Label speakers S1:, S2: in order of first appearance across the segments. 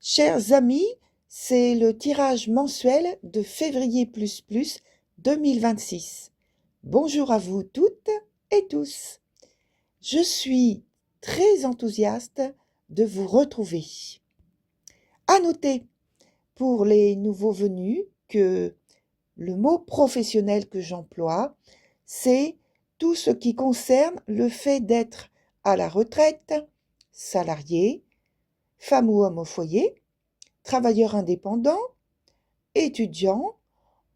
S1: Chers amis, c'est le tirage mensuel de février 2026. Bonjour à vous toutes et tous. Je suis très enthousiaste de vous retrouver. À noter pour les nouveaux venus que le mot professionnel que j'emploie, c'est tout ce qui concerne le fait d'être à la retraite, salarié, femme ou homme au foyer, travailleur indépendant, étudiant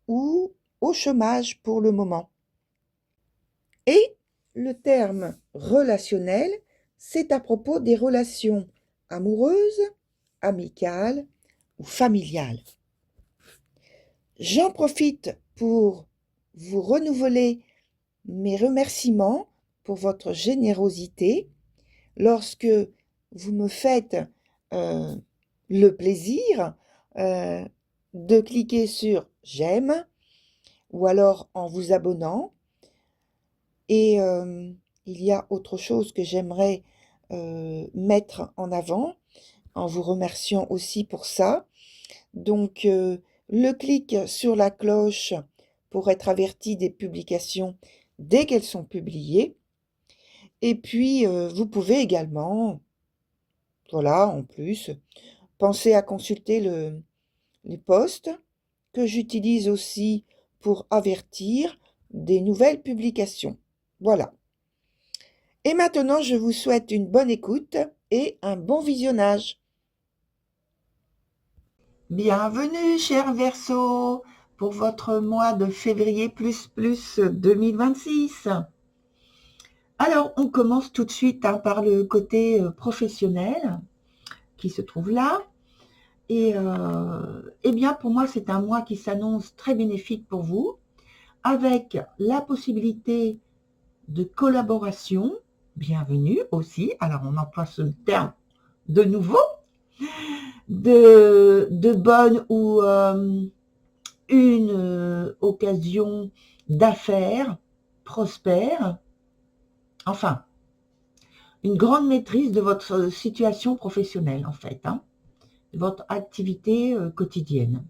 S1: ou au chômage pour le moment. Et le terme relationnel, c'est à propos des relations amoureuses, amicales ou familiales. J'en profite pour vous renouveler mes remerciements pour votre générosité lorsque vous me faites le plaisir de cliquer sur j'aime ou alors en vous abonnant. Et il y a autre chose que j'aimerais mettre en avant en vous remerciant aussi pour ça. Donc le clic sur la cloche pour être averti des publications dès qu'elles sont publiées. Et puis vous pouvez également, voilà, en plus, penser à consulter les posts que j'utilise aussi pour avertir des nouvelles publications. Voilà. Et maintenant, je vous souhaite une bonne écoute et un bon visionnage. Bienvenue, cher Verseau, pour votre mois de février 2026. Alors, on commence tout de suite par le côté professionnel qui se trouve là. Et eh bien, pour moi, c'est un mois qui s'annonce très bénéfique pour vous, avec la possibilité de collaboration. Bienvenue aussi. Alors, on emploie ce terme de nouveau, de bonne ou une occasion d'affaires prospère. Enfin, une grande maîtrise de votre situation professionnelle, en fait, de votre activité quotidienne.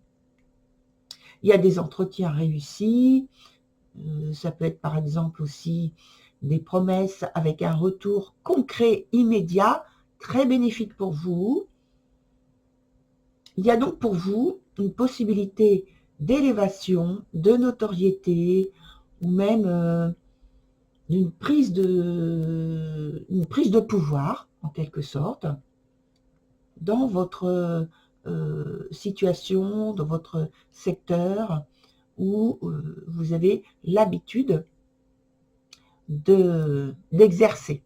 S1: Il y a des entretiens réussis, ça peut être par exemple aussi des promesses avec un retour concret immédiat, très bénéfique pour vous. Il y a donc pour vous une possibilité d'élévation, de notoriété, ou même une prise de pouvoir, en quelque sorte, dans votre situation, dans votre secteur, où vous avez l'habitude d'exercer.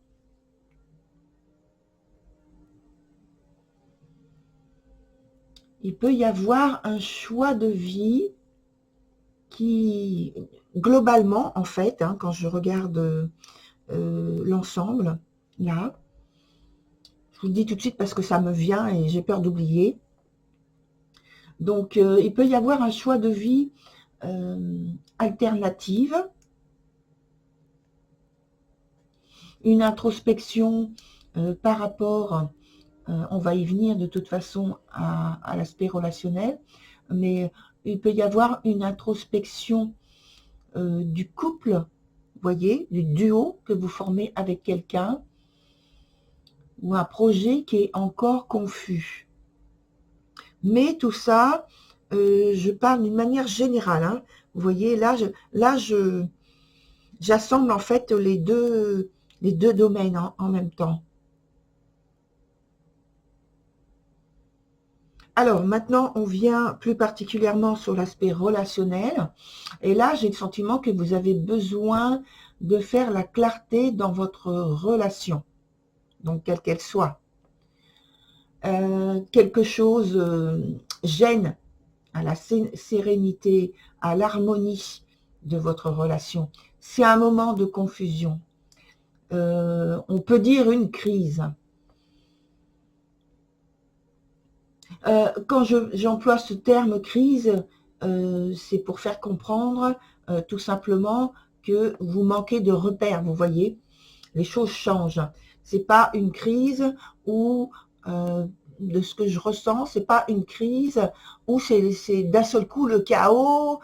S1: Il peut y avoir un choix de vie qui, globalement, en fait, quand je regarde l'ensemble, là, je vous le dis tout de suite parce que ça me vient et j'ai peur d'oublier. Donc, il peut y avoir un choix de vie alternative, une introspection par rapport, on va y venir de toute façon à l'aspect relationnel, mais il peut y avoir une introspection du couple, vous voyez, du duo que vous formez avec quelqu'un, ou un projet qui est encore confus. Mais tout ça, je parle d'une manière générale. Vous voyez, là, j'assemble en fait les deux domaines en même temps. Alors, maintenant, on vient plus particulièrement sur l'aspect relationnel. Et là, j'ai le sentiment que vous avez besoin de faire la clarté dans votre relation, donc quelle qu'elle soit. Quelque chose gêne à la sérénité, à l'harmonie de votre relation. C'est un moment de confusion. On peut dire une crise. Quand j'emploie ce terme crise, c'est pour faire comprendre tout simplement que vous manquez de repères, vous voyez. Les choses changent. C'est pas une crise où de ce que je ressens, c'est pas une crise où c'est d'un seul coup le chaos,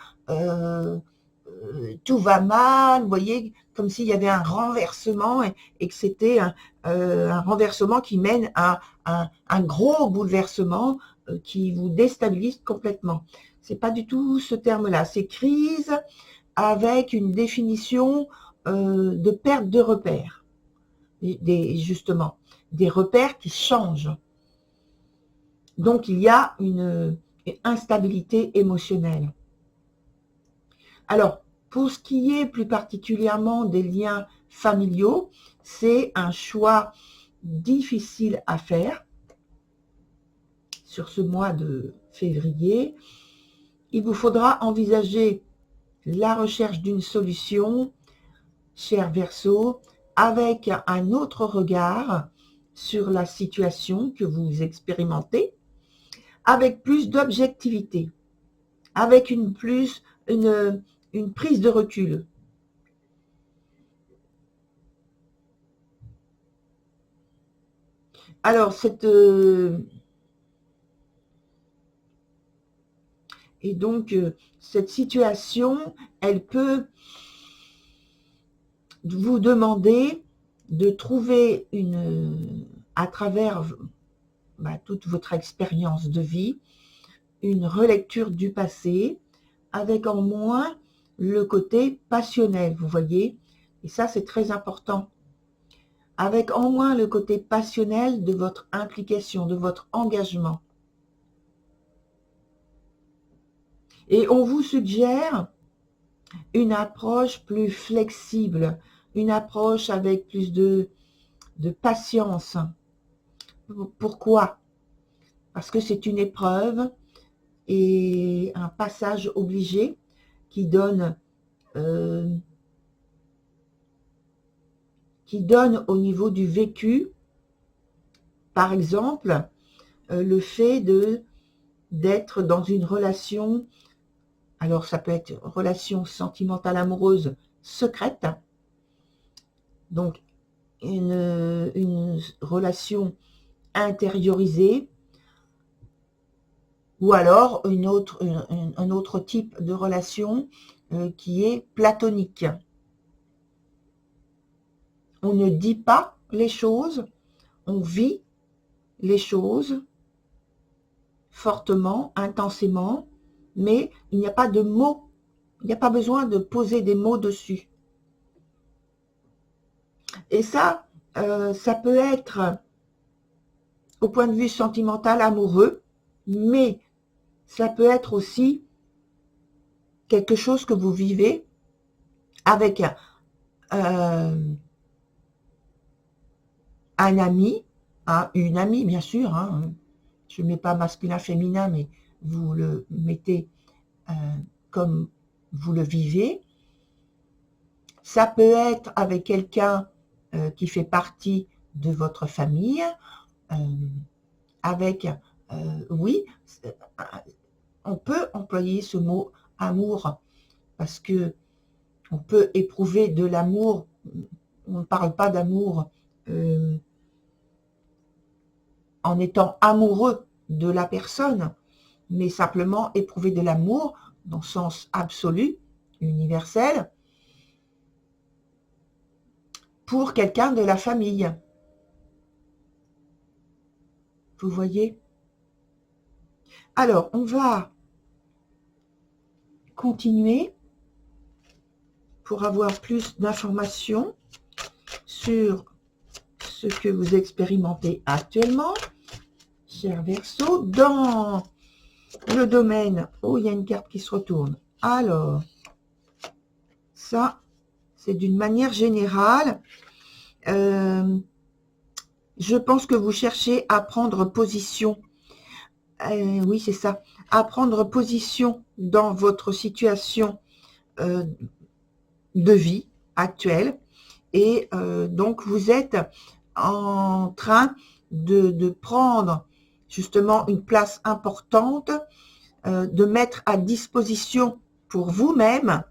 S1: tout va mal, vous voyez, comme s'il y avait un renversement et que c'était un renversement qui mène à un gros bouleversement qui vous déstabilise complètement. C'est pas du tout ce terme-là. C'est crise avec une définition de perte de repères, justement, des repères qui changent. Donc, il y a une instabilité émotionnelle. Alors, pour ce qui est plus particulièrement des liens familiaux, c'est un choix difficile à faire sur ce mois de février. Il vous faudra envisager la recherche d'une solution, cher Verseau, avec un autre regard sur la situation que vous expérimentez, avec plus d'objectivité, avec une prise de recul. Alors, cette situation, elle peut vous demander de trouver à travers toute votre expérience de vie, une relecture du passé, avec en moins le côté passionnel, vous voyez. Et ça, c'est très important. Avec en moins le côté passionnel de votre implication, de votre engagement. Et on vous suggère une approche plus flexible, une approche avec plus de patience. Pourquoi? Parce que c'est une épreuve et un passage obligé qui donne au niveau du vécu, par exemple, le fait d'être dans une relation, alors ça peut être relation sentimentale amoureuse secrète, donc une relation intériorisée, ou alors un autre type de relation qui est platonique. On ne dit pas les choses, on vit les choses fortement, intensément, mais il n'y a pas de mots, il n'y a pas besoin de poser des mots dessus. Et ça peut être au point de vue sentimental, amoureux, mais ça peut être aussi quelque chose que vous vivez avec un ami, une amie bien sûr, je ne mets pas masculin, féminin, mais vous le mettez comme vous le vivez. Ça peut être avec quelqu'un qui fait partie de votre famille, avec, oui, on peut employer ce mot amour, parce que on peut éprouver de l'amour, on ne parle pas d'amour en étant amoureux de la personne, mais simplement éprouver de l'amour dans le sens absolu, universel, pour quelqu'un de la famille. Vous voyez? Alors, on va continuer pour avoir plus d'informations sur ce que vous expérimentez actuellement, cher Verseau, dans le domaine. Oh, il y a une carte qui se retourne. Alors, ça, c'est d'une manière générale. Je pense que vous cherchez à prendre position. Oui, c'est ça. À prendre position dans votre situation de vie actuelle. Et donc, vous êtes en train de prendre justement une place importante, de mettre à disposition pour vous-même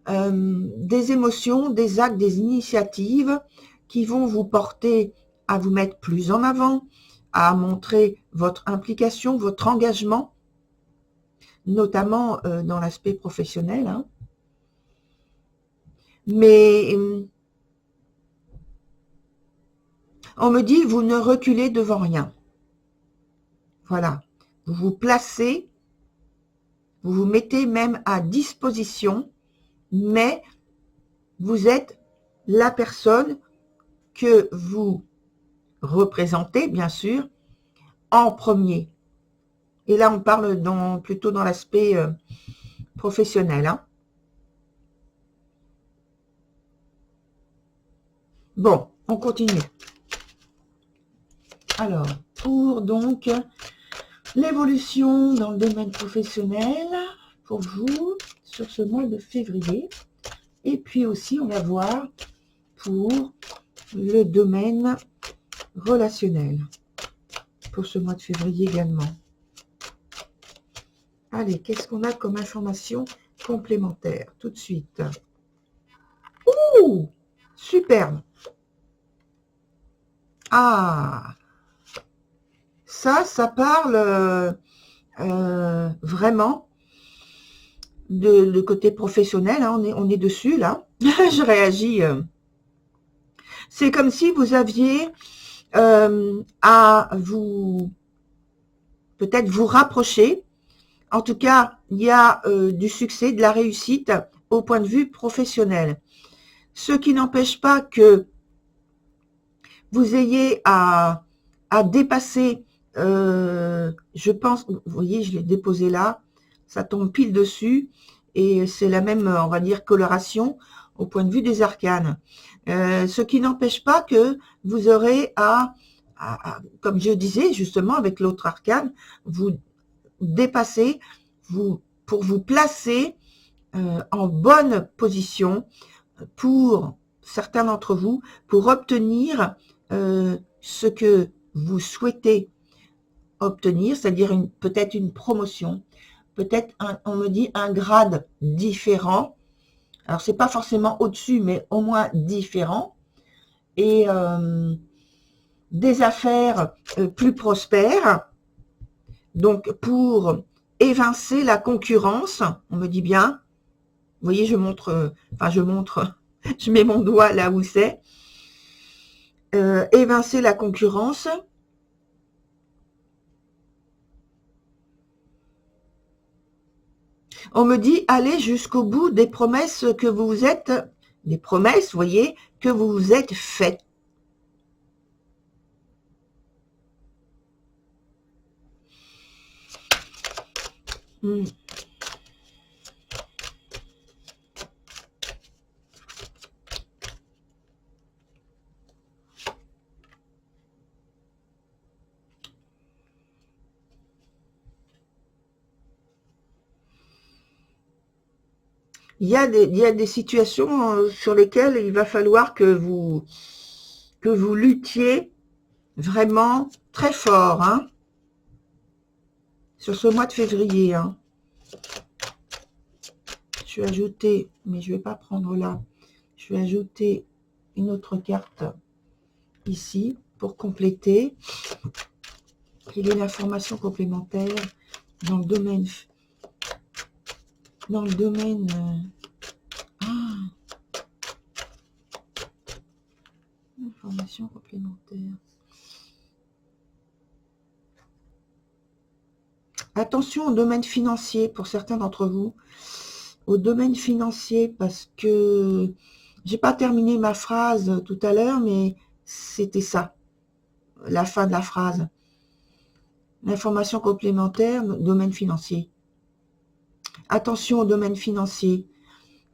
S1: des émotions, des actes, des initiatives qui vont vous porter à vous mettre plus en avant, à montrer votre implication, votre engagement, notamment dans l'aspect professionnel. Hein. Mais on me dit, vous ne reculez devant rien. Voilà. Vous vous placez, vous vous mettez même à disposition, mais vous êtes la personne que vous représentez, bien sûr, en premier. Et là, on parle plutôt dans l'aspect professionnel. Hein. Bon, on continue. Alors, pour donc l'évolution dans le domaine professionnel, pour vous, sur ce mois de février. Et puis aussi, on va voir pour le domaine relationnel, pour ce mois de février également. Allez, qu'est-ce qu'on a comme information complémentaire tout de suite? Ouh, superbe. Ah, ça parle vraiment de côté professionnel. Hein, on est dessus, là. Je réagis. C'est comme si vous aviez à vous, peut-être vous rapprocher. En tout cas, il y a du succès, de la réussite au point de vue professionnel. Ce qui n'empêche pas que vous ayez à dépasser, je pense, vous voyez, je l'ai déposé là, ça tombe pile dessus, et c'est la même, on va dire, coloration au point de vue des arcanes. Ce qui n'empêche pas que vous aurez comme je disais justement avec l'autre arcane, vous dépasser, pour vous placer en bonne position pour certains d'entre vous, pour obtenir ce que vous souhaitez obtenir, c'est-à-dire peut-être une promotion, peut-être, on me dit, un grade différent. Alors, c'est pas forcément au-dessus, mais au moins différent. Et des affaires plus prospères. Donc, pour évincer la concurrence, on me dit bien, vous voyez, je montre, je mets mon doigt là où c'est, évincer la concurrence. On me dit, allez jusqu'au bout des promesses que vous vous êtes, des promesses, vous voyez, que vous vous êtes faites. Il y a des situations sur lesquelles il va falloir que vous luttiez vraiment très fort, hein, sur ce mois de février. Hein. Je vais ajouter, mais je ne vais pas prendre là, je vais ajouter une autre carte ici pour compléter. Quelle est l'information complémentaire dans le domaine information complémentaire. Attention au domaine financier pour certains d'entre vous. Au domaine financier, parce que j'ai pas terminé ma phrase tout à l'heure, mais c'était ça, la fin de la phrase. L'information complémentaire, domaine financier. Attention au domaine financier.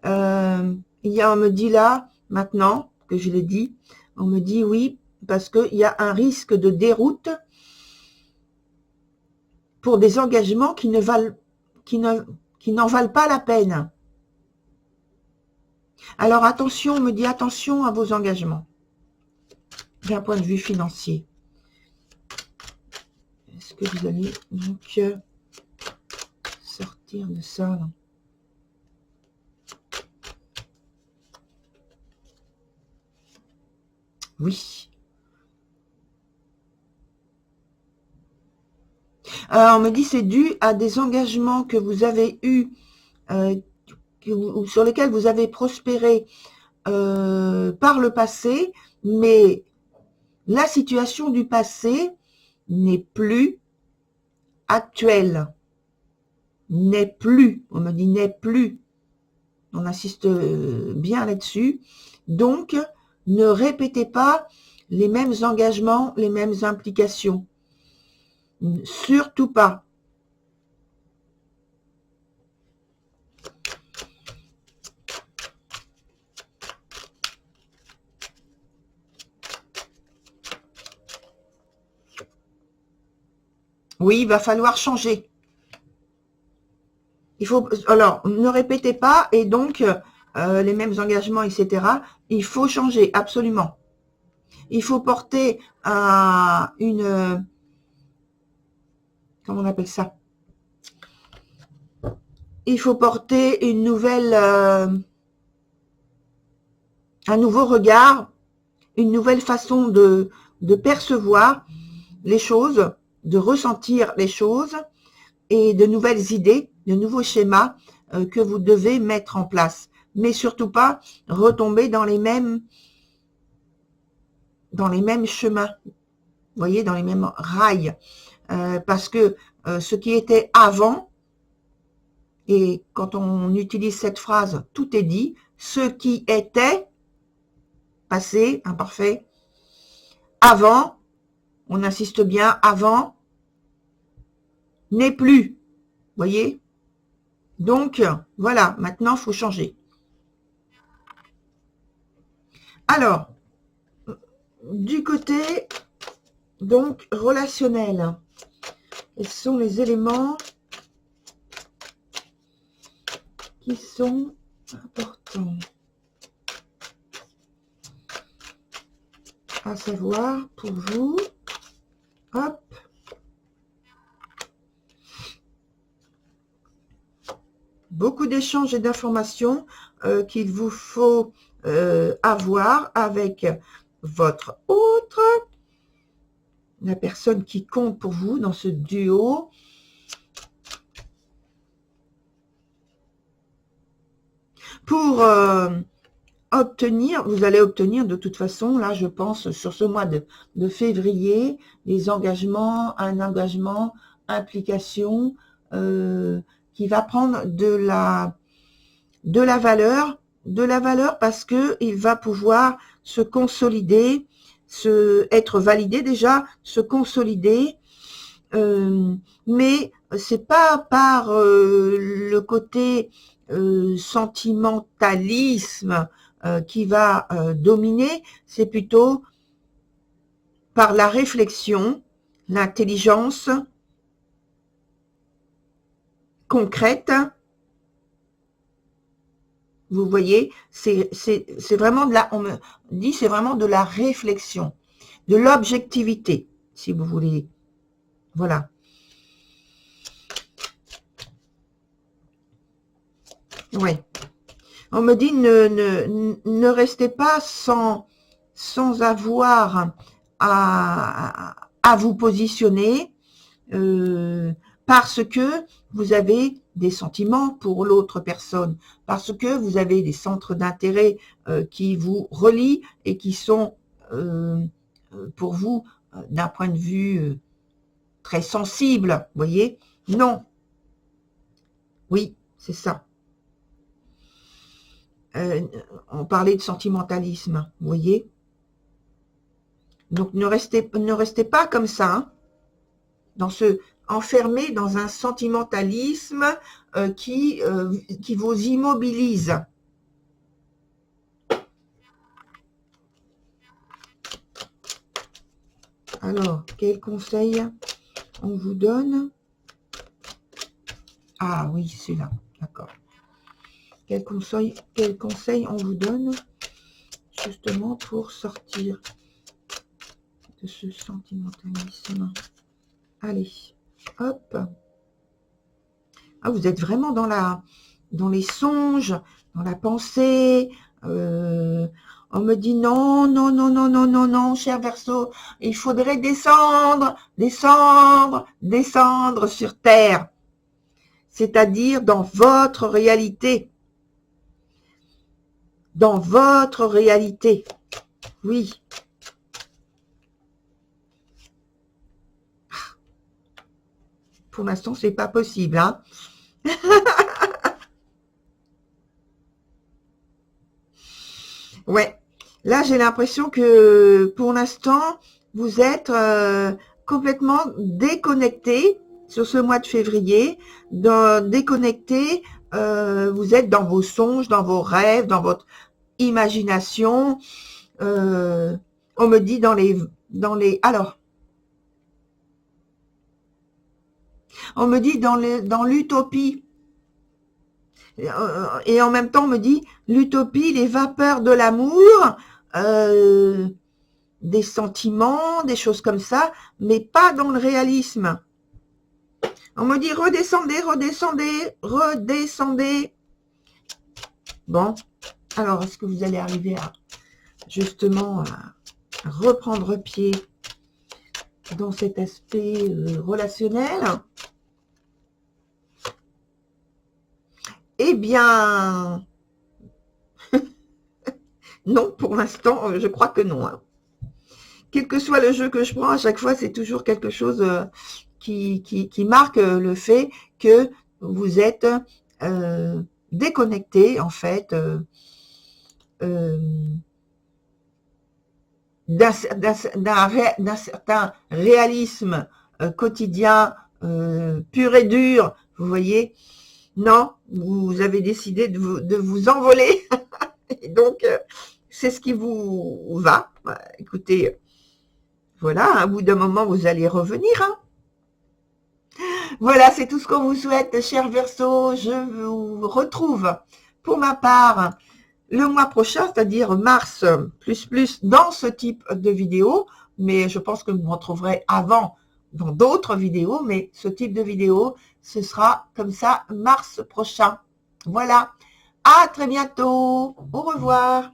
S1: On me dit là, maintenant, que je l'ai dit, on me dit oui, parce qu'il y a un risque de déroute pour des engagements qui n'en valent pas la peine. Alors attention, on me dit attention à vos engagements, d'un point de vue financier. Est-ce que vous allez donc sortir de ça là? Oui. On me dit c'est dû à des engagements que vous avez eus, sur lesquels vous avez prospéré par le passé, mais la situation du passé n'est plus actuelle. N'est plus, on me dit n'est plus. On insiste bien là-dessus. Donc, ne répétez pas les mêmes engagements, les mêmes implications. Surtout pas. Oui, il va falloir changer. Il faut, alors, ne répétez pas et donc les mêmes engagements, etc. Il faut changer, absolument. Il faut porter une... Comment on appelle ça? Il faut porter une nouvelle... un nouveau regard, une nouvelle façon de percevoir les choses, de ressentir les choses et de nouvelles idées, de nouveaux schémas que vous devez mettre en place. Mais surtout pas retomber dans les mêmes chemins, vous voyez, dans les mêmes rails. Parce que ce qui était avant, et quand on utilise cette phrase, tout est dit, ce qui était, passé, imparfait, avant, on insiste bien, avant, n'est plus, voyez. Donc, voilà, maintenant, il faut changer. Alors, du côté, donc, relationnel, quels sont les éléments qui sont importants à savoir pour vous? Hop. Beaucoup d'échanges et d'informations qu'il vous faut avoir avec votre autre, la personne qui compte pour vous dans ce duo. Pour obtenir, vous allez obtenir de toute façon, là je pense sur ce mois de février, des engagements, un engagement, implication qui va prendre de la valeur parce que il va pouvoir se consolider, être validé déjà, se consolider, mais c'est pas par le côté sentimentalisme qui va dominer, c'est plutôt par la réflexion, l'intelligence concrète. Vous voyez, c'est vraiment de la, on me dit, c'est vraiment de la réflexion, de l'objectivité, si vous voulez. Voilà. Oui. On me dit, ne restez pas sans avoir à vous positionner parce que vous avez des sentiments pour l'autre personne, parce que vous avez des centres d'intérêt qui vous relient et qui sont pour vous d'un point de vue très sensible, vous voyez? Non. Oui, c'est ça. On parlait de sentimentalisme, vous voyez? Donc ne restez pas comme ça, hein, enfermé dans un sentimentalisme qui vous immobilise. Alors, quel conseil on vous donne? Ah oui, c'est là, d'accord. Quel conseil on vous donne justement pour sortir de ce sentimentalisme? Allez, hop. Ah, vous êtes vraiment dans les songes, dans la pensée. On me dit non, non, non, non, non, non, non, cher Verseau, il faudrait descendre, descendre, descendre sur terre, c'est-à-dire dans votre réalité. Dans votre réalité. Oui. Pour l'instant, c'est pas possible, hein. Ouais. Là, j'ai l'impression que pour l'instant, vous êtes complètement déconnecté sur ce mois de février, déconnecté, vous êtes dans vos songes, dans vos rêves, dans votre imagination. On me dit alors, on me dit dans l'utopie. Et en même temps, on me dit l'utopie, les vapeurs de l'amour, des sentiments, des choses comme ça, mais pas dans le réalisme. On me dit redescendez, redescendez, redescendez. Bon, alors est-ce que vous allez arriver à justement à reprendre pied dans cet aspect relationnel? Eh bien, non, pour l'instant, je crois que non. Hein. Quel que soit le jeu que je prends, à chaque fois, c'est toujours quelque chose qui marque le fait que vous êtes déconnecté, en fait, d'un certain réalisme quotidien pur et dur, vous voyez. Non, vous avez décidé de vous envoler. Et donc, c'est ce qui vous va. Bah, écoutez, voilà, à bout d'un moment, vous allez revenir. Hein. Voilà, c'est tout ce qu'on vous souhaite, cher Verseau. Je vous retrouve, pour ma part, le mois prochain, c'est-à-dire mars plus, dans ce type de vidéo. Mais je pense que vous me retrouverez avant dans d'autres vidéos. Mais ce type de vidéo, ce sera comme ça, mars prochain. Voilà. À très bientôt. Au revoir.